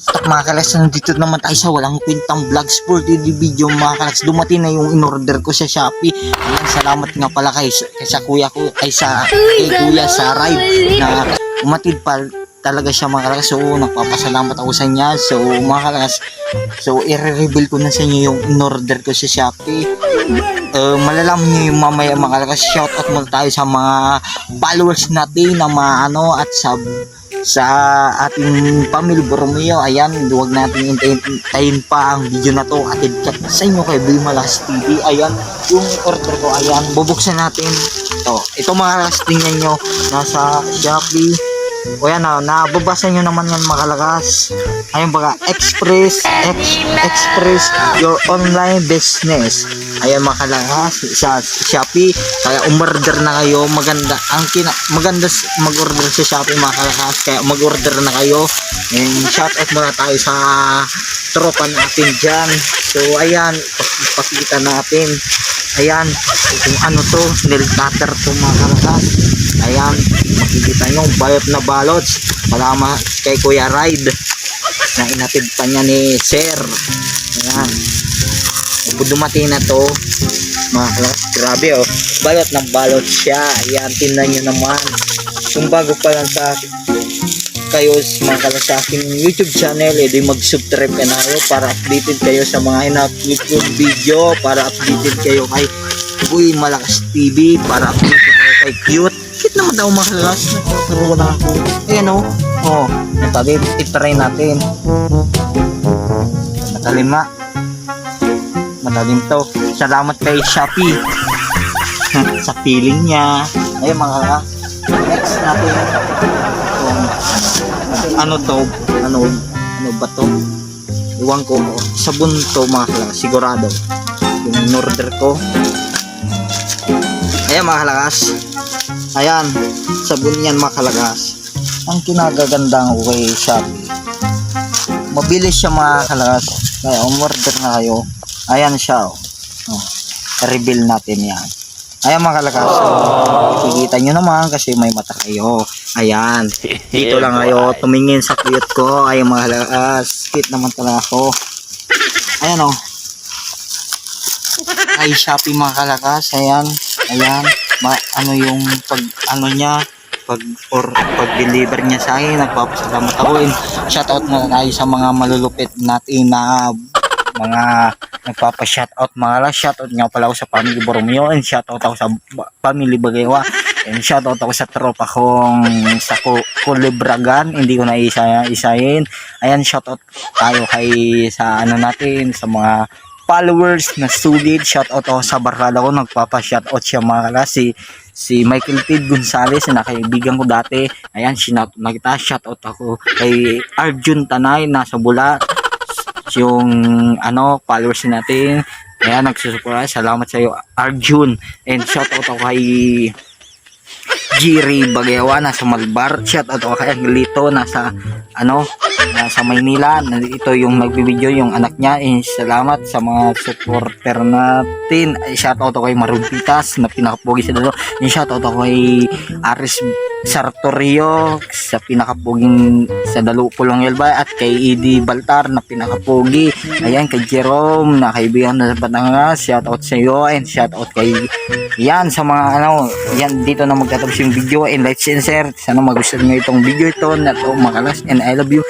At mga kalags, nandito naman tayo sa walang kwentang vlogs for the video mga kalags. Dumating na yung in-order ko sa Shopee. Ayan, salamat nga pala sa kuya ko, kay kuya sa ride na umatid pa talaga siya mga kalags. So nagpapasalamat ako sa niya. So mga kalags, so i-reveal ko na sa inyo yung in-order ko sa Shopee. Malalaman nyo yung mamaya mga kalags. Shoutout muna tayo sa mga followers natin na mga at sa ating family Borromeo. Ayan, huwag natin hintayin pa ang video na to. Atid sa inyo kay Bimalas TV. Ayan, yung order ko. Ayan, bubuksan natin ito mga kalags. Tingnan nyo, nasa Shopee. O yan na, nababasa nyo naman yan mga kalagas. Ayun baga, express your online business. Ayan mga kalagas, sa Shopee. Kaya umorder na kayo. Maganda mag-order sa Shopee mga kalagas. Kaya mag-order na kayo. And shoutout muna tayo sa tropa natin dyan. So ayan, pakita natin. Ayan, kung ano to, nail cutter to mga kalagas. Ayan, makikita nyo, balot na balots. Malama kay Kuya Ride na inatid pa niya ni Sir. Ayan, dumating na to mga kalagas. Grabe balot ng balot siya. Ayan, tingnan nyo naman. Kung bago pa lang sa kayo mga kalagas sa aking YouTube channel, di mag-subscribe ka na kayo para updated kayo sa mga in-upload video, para updated kayo kay Uy Malakas TV, para updated kayo kay Cute. Cute naman daw mga kalagas. Nagkaroon na ako. Ayan natalim. I-try natin. Matalim to. Salamat kay Shopee sa feeling niya. Ayan mga kalagas. Next natin ano ba to? Iwan ko. Sabon to mga kalagas, sigurado. Yung in-order ko. Ayan mga kalagas. Ayan, sabon yan mga kalagas. Ang kinagagandang ko kay Shopee, mabilis siya mga kalagas. Kaya umorder na kayo. Ayan siya reveal natin yan. Ayan mga kalagas, makikita nyo naman kasi may mata kayo. Ayan, dito lang kayo tumingin sa cute ko. Ayan mga kalagas, cute naman talaga ako. Ayan ay Shopee mga kalagas. Ayan, yung pag deliver niya sa akin, nagpapasalamat ako. Shoutout muna tayo sa mga malulupit natin na mga nagpapa-shoutout mga kalagas. Shoutout nga pala ako sa family Borromeo, and shoutout ako sa family Bagawa, and shoutout ako sa tropa kong sa Kulibragan, hindi ko na isayin. Ayan, shoutout tayo sa natin, sa mga followers na sulit. Shoutout ako sa barkada ko, nagpapa-shoutout siya mga kalagas, si Michael Tid Gonzales na kaibigan ko dati. Ayan, shoutout ako kay Arjun Tanay, nasa Bula, yung followers natin. Ayan, nagsusupport. Salamat sa iyo Arjun. And shoutout ako kay Jiri Bagawa, nasa Malbar. Shoutout ako kay Angelito, nasa Maynila. Ito yung nagbibideo, yung anak niya. And salamat sa mga supporter natin. Shoutout ako kay Marubitas na pinakapogi sa dalo. And shoutout ako kay Aris Sartorio sa pinakapoging sa Dalo Pulong Elba, at kay Edi Baltar na pinakapogi. Ayan, kay Jerome na kaibigan na sa Batangas. Shoutout sa iyo, and shoutout kay yan sa mga yan, dito na magtatapos yung video, and like and share. Sana magustuhan nyo itong video ito na to mga kalagas, and I love you.